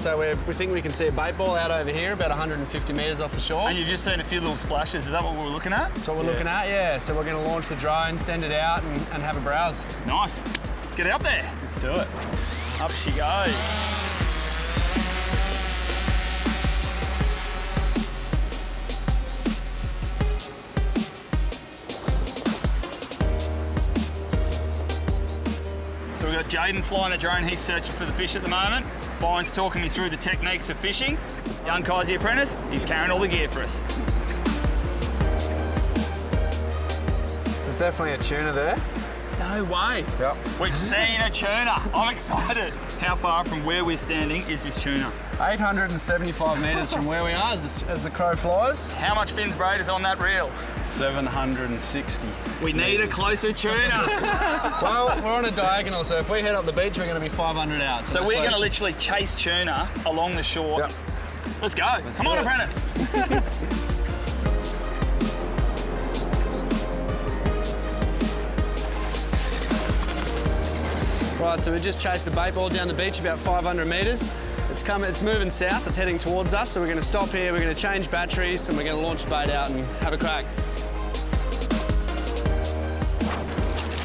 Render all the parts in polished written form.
so we think we can see a bait ball out over here, about 150 metres off the shore. And you've just seen a few little splashes. Is that what we're looking at? That's what we're looking at, yeah. So we're going to launch the drone, send it out, and have a browse. Nice. Get out there. Let's do it. Up she goes. So we've got Jaden flying the drone. He's searching for the fish at the moment. Byron's talking me through the techniques of fishing. Young Kaiser apprentice, he's carrying all the gear for us. There's definitely a tuna there. No way. Yep. We've seen a tuna. I'm excited. How far from where we're standing is this tuna? 875 metres from where we are as the crow flies. How much fins braid is on that reel? 760. We need a closer tuna. Well, we're on a diagonal, so if we head up the beach, we're going to be 500 out. So we're going to literally chase tuna along the shore. Yep. Let's go. Come on, apprentice. Right, so we just chased the bait ball down the beach about 500 metres. It's moving south, it's heading towards us, so we're going to stop here, we're going to change batteries, and we're going to launch the bait out and have a crack.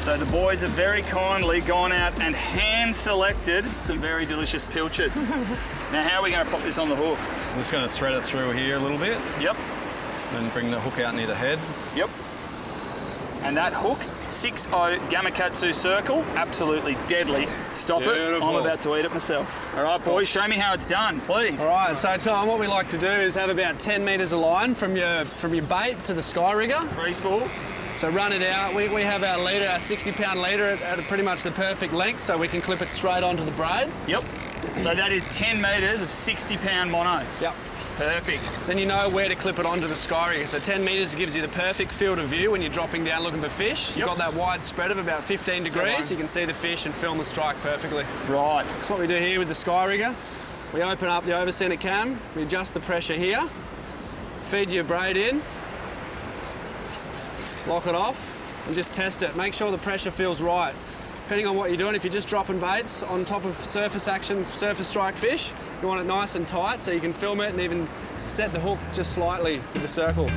So the boys have very kindly gone out and hand-selected some very delicious pilchards. Now, how are we going to pop this on the hook? I'm just going to thread it through here a little bit. Yep. Then bring the hook out near the head. Yep. And that hook, 6-0 Gamakatsu circle, absolutely deadly. Stop it, I'm about to eat it myself. All right, boys, show me how it's done, please. All right, so Tom, what we like to do is have about 10 metres of line from your bait to the sky rigger. Free spool. So run it out. We have our leader, our 60-pound leader at pretty much the perfect length, so we can clip it straight onto the braid. Yep. So that is 10 metres of 60-pound mono. Yep. Perfect. So then you know where to clip it onto the sky rigger. So 10 metres gives you the perfect field of view when you're dropping down looking for fish. Yep. You've got that wide spread of about 15 degrees. You can see the fish and film the strike perfectly. Right. That's what we do here with the sky rigger. We open up the over-center cam, we adjust the pressure here, feed your braid in, lock it off, and just test it. Make sure the pressure feels right. Depending on what you're doing, if you're just dropping baits on top of surface action, surface strike fish, you want it nice and tight so you can film it and even set the hook just slightly with the circle.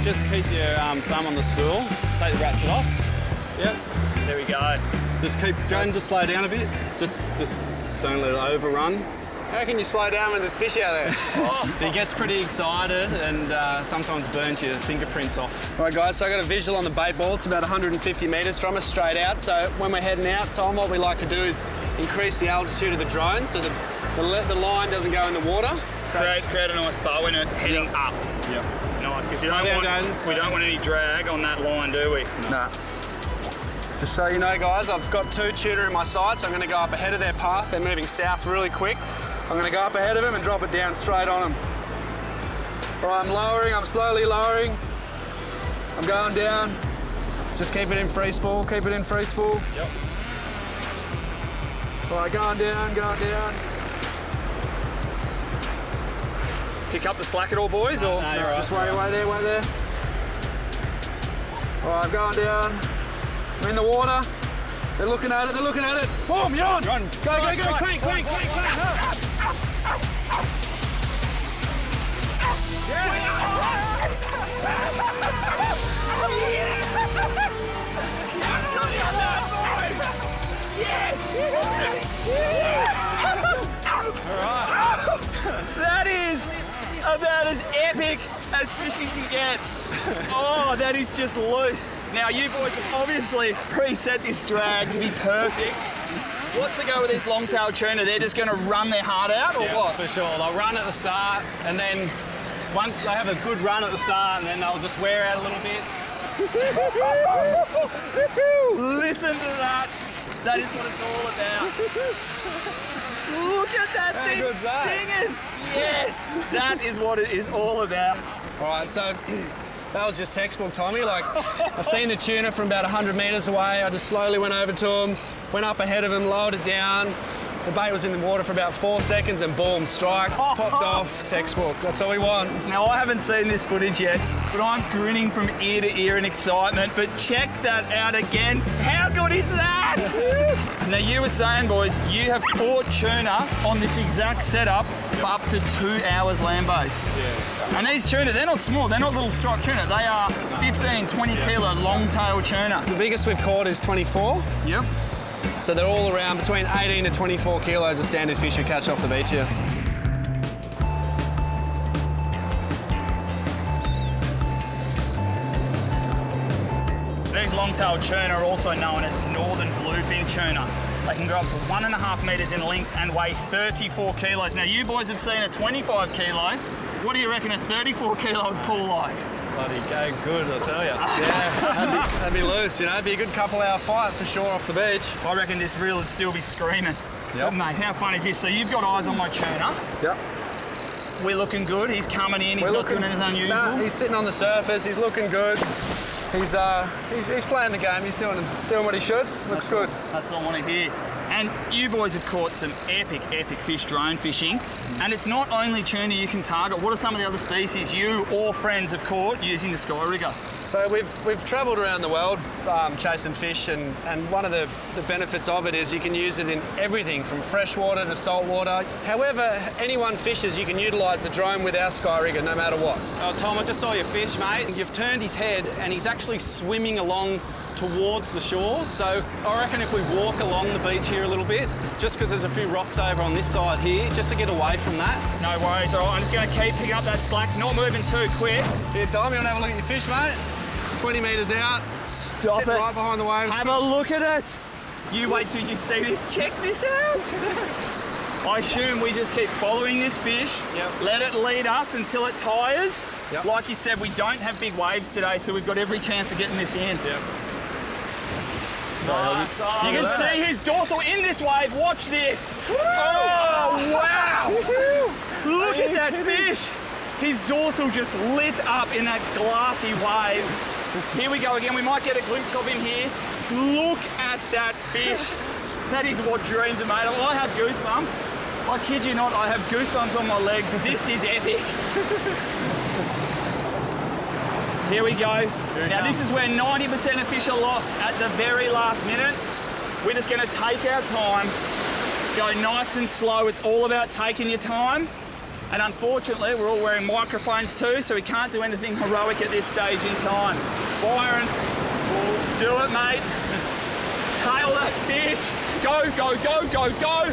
Just keep your thumb on the spool, take the ratchet off. Yep. There we go. Just keep going, just slow down a bit. Just don't let it overrun. How can you slow down when there's fish out there? He gets pretty excited and sometimes burns your fingerprints off. All right, guys, so I got a visual on the bait ball. It's about 150 metres from us, straight out. So when we're heading out, Tom, what we like to do is increase the altitude of the drone so the line doesn't go in the water. Create a nice bow in it, heading up. Yeah. Nice, because we don't want any drag on that line, do we? No. Just so you know, guys, I've got 2 tuna in my sights. I'm going to go up ahead of their path. They're moving south really quick. I'm going to go up ahead of them and drop it down straight on them. All right, I'm lowering, I'm slowly lowering. I'm going down. Just keep it in free spool, keep it in free spool. Yep. All right, going down, going down. Pick up the slack at all, boys? No, or no, you're right. Just wait there, wait there. All right, I'm going down. I'm in the water. They're looking at it, they're looking at it. Boom, you're on. Go, go, go, crank, crank, crank. That is about as epic as fishing can get. Oh, that is just loose. Now, you boys have obviously preset this drag to be perfect. What's to go with this long-tailed tuna? They're just going to run their heart out, or what? For sure. They'll run at the start, and then once they have a good run at the start, and then they'll just wear out a little bit. Listen to that. That is what it's all about. Look at that thing singing. Yes, that is what it is all about. All right, so that was just textbook, Tommy. Like, I seen the tuna from about 100 metres away. I just slowly went over to him, went up ahead of him, lowered it down, The bait was in the water for about 4 seconds and boom, strike, popped off, textbook. That's all we want. Now, I haven't seen this footage yet, but I'm grinning from ear to ear in excitement. But check that out again. How good is that? Now, you were saying, boys, you have caught tuna on this exact setup for up to 2 hours land-based. Yeah. And these tuna, they're not small. They're not little striped tuna. They are 15, 20 kilo long-tail tuna. The biggest we've caught is 24. Yep. So they're all around between 18 to 24 kilos of standard fish we catch off the beach here. These long-tailed tuna are also known as northern bluefin tuna. They can go up to 1.5 metres in length and weigh 34 kilos. Now, you boys have seen a 25 kilo. What do you reckon a 34 kilo would pull like? Bloody go good, I tell you. Yeah, that'd be loose, you know. It'd be a good couple-hour fight for sure off the beach. I reckon this reel would still be screaming. Yep. But mate, how fun is this? So you've got eyes on my tuna. Yep. We're looking good. He's coming in. He's not doing anything unusual. Nah, he's sitting on the surface. He's looking good. He's playing the game. He's doing what he should. Looks good. That's what I want to hear. And you boys have caught some epic fish drone fishing. And it's not only tuna you can target. What are some of the other species you or friends have caught using the Sky Rigger? So we've travelled around the world chasing fish, and one of the benefits of it is you can use it in everything from freshwater to saltwater. However anyone fishes, you can utilise the drone with our Sky Rigger no matter what. Oh, Tom, I just saw your fish, mate. You've turned his head and he's actually swimming along towards the shore. So I reckon if we walk along the beach here a little bit, just because there's a few rocks over on this side here, just to get away from that. No worries, all right, I'm just going to keep picking up that slack, not moving too quick. Here, Tom, you want to have a look at your fish, mate? 20 metres out. Stop Sit it. right behind the waves. Have a look at it. You wait till you see this. Check this out. I assume we just keep following this fish, let it lead us until it tires. Yep. Like you said, we don't have big waves today, so we've got every chance of getting this in. Yep. Nice. You can see his dorsal in this wave. Watch this. Oh, wow. Look at that fish. His dorsal just lit up in that glassy wave. Here we go again. We might get a glimpse of him here. Look at that fish. That is what dreams are made of. I have goosebumps. I kid you not, I have goosebumps on my legs. This is epic. Here we go. Now this is where 90% of fish are lost at the very last minute. We're just going to take our time, go nice and slow. It's all about taking your time. And unfortunately, we're all wearing microphones too, so we can't do anything heroic at this stage in time. Byron, do it, mate. Tail that fish. Go, go, go, go, go.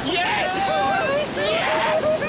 Yes! Yes!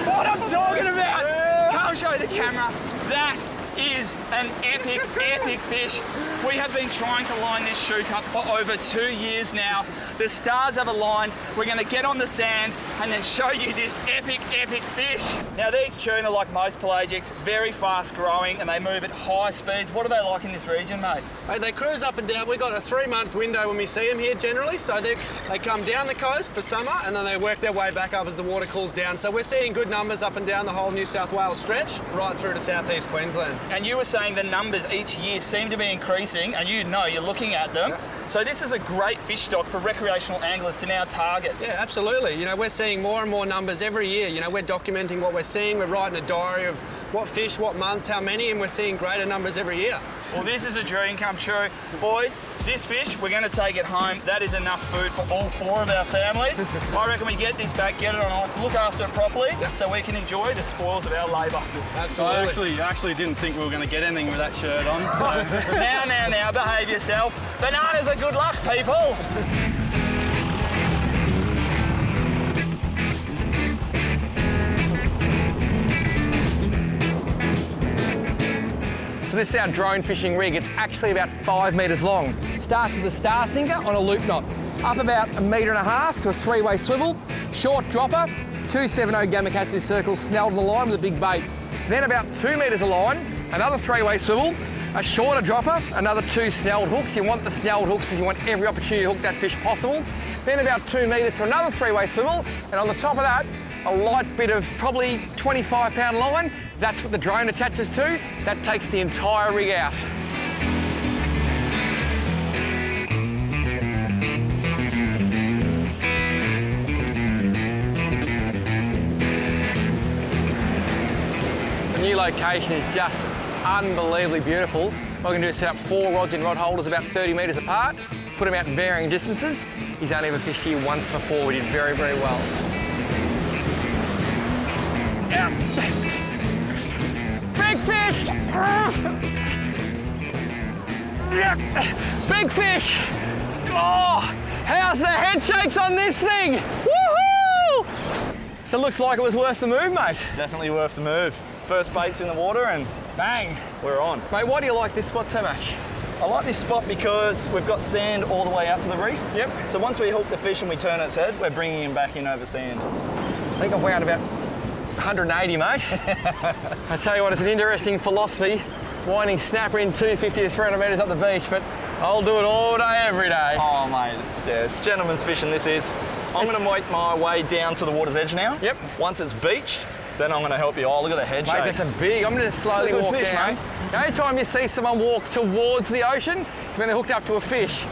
What I'm talking about. Come show the camera. That is an epic, epic fish. We have been trying to line this shoot up for over 2 years now. The stars have aligned. We're going to get on the sand and then show you this epic, epic fish. Now these tuna, like most pelagics, very fast growing and they move at high speeds. What are they like in this region, mate? Hey, they cruise up and down. We've got a 3-month window when we see them here generally. So they come down the coast for summer and then they work their way back up as the water cools down. So we're seeing good numbers up and down the whole New South Wales stretch, right through to southeast Queensland. And you were saying the numbers each year seem to be increasing, and you know, you're looking at them. Yeah. So this is a great fish stock for recreational anglers to now target. Yeah, absolutely. You know, we're seeing more and more numbers every year. You know, we're documenting what we're seeing. We're writing a diary of what fish, what months, how many, and we're seeing greater numbers every year. Well, this is a dream come true. Boys, this fish, we're going to take it home. That is enough food for all 4 of our families. I reckon we get this back, get it on ice, look after it properly, so we can enjoy the spoils of our labour. Absolutely. I actually didn't think we were going to get anything with that shirt on. So. Now, behave yourself. Bananas are good luck, people. So this is our drone fishing rig. It's actually about 5 metres long. Starts with a star sinker on a loop knot. Up about 1.5 metres to a 3-way swivel, short dropper, 2 7/0 Gamakatsu circles snelled on the line with a big bait. Then about 2 metres of line, another 3-way swivel, a shorter dropper, another 2 snelled hooks. You want the snelled hooks because you want every opportunity to hook that fish possible. Then about 2 metres to another 3-way swivel, and on the top of that, a light bit of probably 25-pound line. That's what the drone attaches to. That takes the entire rig out. location is just unbelievably beautiful. What I can do is set up 4 rods in rod holders about 30 metres apart, put them out in varying distances. He's only ever fished here once before. We did very, very well. Yeah. Big fish! Yeah. Big fish! Oh, how's the head shakes on this thing? Woohoo! So it looks like it was worth the move, mate. Definitely worth the move. First bait's in the water and bang, we're on. Mate, why do you like this spot so much? I like this spot because we've got sand all the way out to the reef. Yep. So once we hook the fish and we turn its head, we're bringing him back in over sand. I think I've wound about 180, mate. I tell you what, it's an interesting philosophy, winding snapper in 250 to 300 metres up the beach, but I'll do it all day, every day. Oh, mate, it's gentleman's fishing, this is. I'm going to make my way down to the water's edge now. Yep. Once it's beached, then I'm going to help you. Oh, look at the head Mate, shakes. there's some big. I'm going to slowly Good walk fish, down. mate. The only time you see someone walk towards the ocean is when they're hooked up to a fish.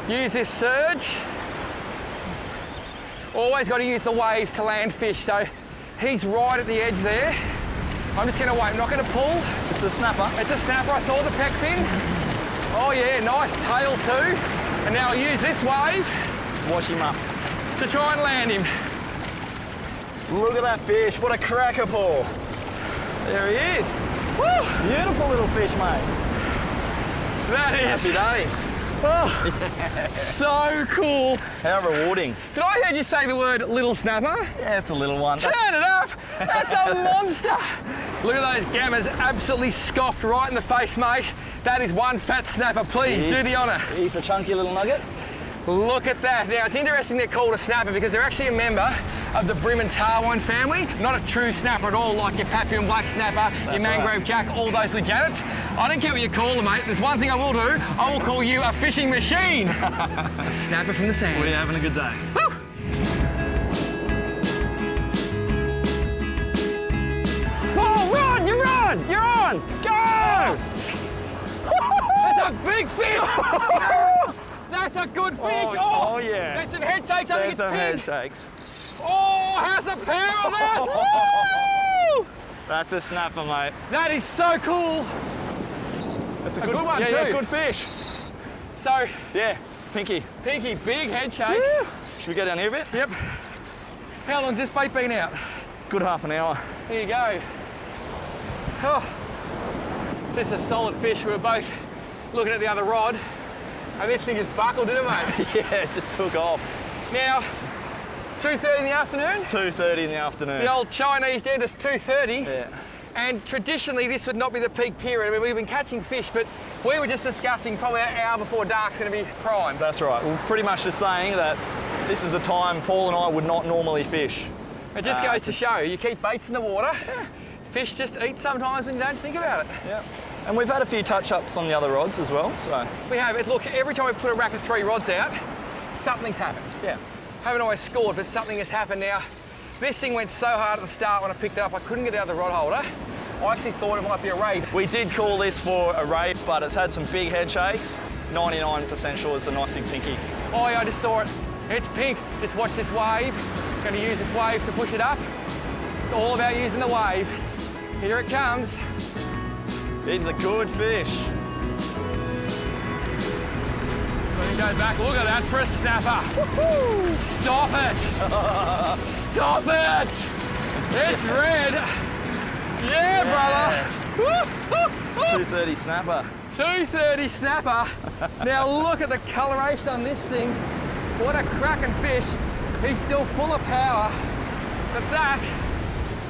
Use this surge. Always got to use the waves to land fish. So he's right at the edge there. I'm just going to wait. I'm not going to pull. It's a snapper. It's a snapper. I saw the peck fin. Oh yeah, nice tail too. And now I'll use this wave Wash him up. to try and land him. Look at that fish. What a cracker, Paul. There he is. Woo! Beautiful little fish, mate. That is Happy days. so cool. How rewarding. Did I hear you say the word little snapper? Yeah, it's a little one. Turn it up! That's a monster! Look at those gammers, absolutely scoffed right in the face, mate. That is one fat snapper. Please, do the honour. He's a chunky little nugget. Look at that. Now, it's interesting they're called a snapper because they're actually a member of the brim and tarwine family. Not a true snapper at all, like your Papuan black snapper, your mangrove jack, all those legitimates. I don't care what you call them, mate. There's one thing I will do. I will call you a fishing machine. A snapper from the sand. We're having a good day. Woo! Oh, run! You're on! You're on! Go! That's a big fish! That's a good fish! Oh, yeah. There's some head shakes, I think There's some it's head pink. shakes. Oh, how's the power of that? Woo! That's a snapper, mate. That is so cool. That's A good one yeah, too. Yeah, good fish. So, Yeah, pinky. pinky, big head shakes. Woo. Should we go down here a bit? Yep. How long's this bait been out? Good half an hour. There you go. Oh, this is a solid fish. We were both looking at the other rod, and this thing just buckled, didn't it, mate? Yeah, it just took off. Now, 2:30 in the afternoon. 2:30 in the afternoon. The old Chinese dentist, 2:30. Yeah. And traditionally, this would not be the peak period. I mean, we've been catching fish, but we were just discussing probably an hour before dark's going to be prime. That's right. We're pretty much just saying that this is a time Paul and I would not normally fish. It just goes to show, you keep baits in the water, fish just eat sometimes when you don't think about it. Yeah. And we've had a few touch-ups on the other rods as well, so. We have it. Look, every time we put a rack of 3 rods out, something's happened. Yeah. Haven't always scored, but something has happened now. This thing went so hard at the start when I picked it up, I couldn't get it out of the rod holder. I actually thought it might be a raid. We did call this for a raid, but it's had some big head shakes. 99% sure it's a nice big pinky. Oh yeah, I just saw it. It's pink. Just watch this wave. Going to use this wave to push it up. It's all about using the wave. Here it comes. It's a good fish. Let me go back. Look at that for a snapper. Woo-hoo. Stop it. Stop it. It's red. Yeah, brother. 2:30 snapper. 2:30 snapper. Now look at the coloration on this thing. What a cracking fish. He's still full of power. But that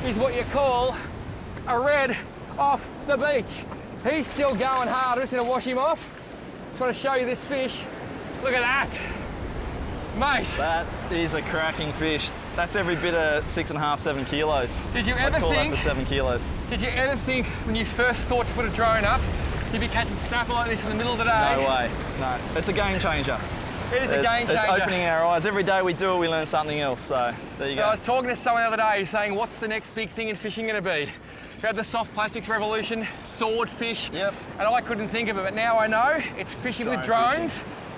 is what you call a red off the beach. He's still going hard. I'm just going to wash him off. Just want to show you this fish. Look at that. Mate. That is a cracking fish. That's every bit of 6.5, 7 kilos. Did you I'd ever call think, that for 7 kilos. did you ever think when you first thought to put a drone up, you'd be catching snapper like this in the middle of the day? No way. No. It's a game changer. It is a game changer. It's opening our eyes. Every day we do it, we learn something else. So there you go. I was talking to someone the other day saying, what's the next big thing in fishing going to be? We had the soft plastics revolution, swordfish, Yep. and I couldn't think of it, but now I know it's fishing with Drone drones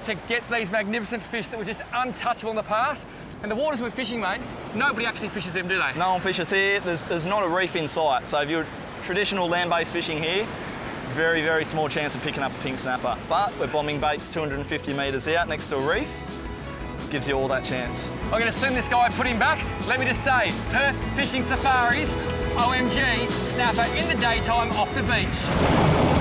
to get these magnificent fish that were just untouchable in the past. And the waters we're fishing, mate, nobody actually fishes them, do they? No one fishes here. There's not a reef in sight. So if you're traditional land-based fishing here, very, very small chance of picking up a pink snapper. But we're bombing baits 250 metres out next to a reef. Gives you all that chance. I'm going to swim this guy, put him back. Let me just say, Perth Fishing Safaris, OMG, snapper in the daytime off the beach.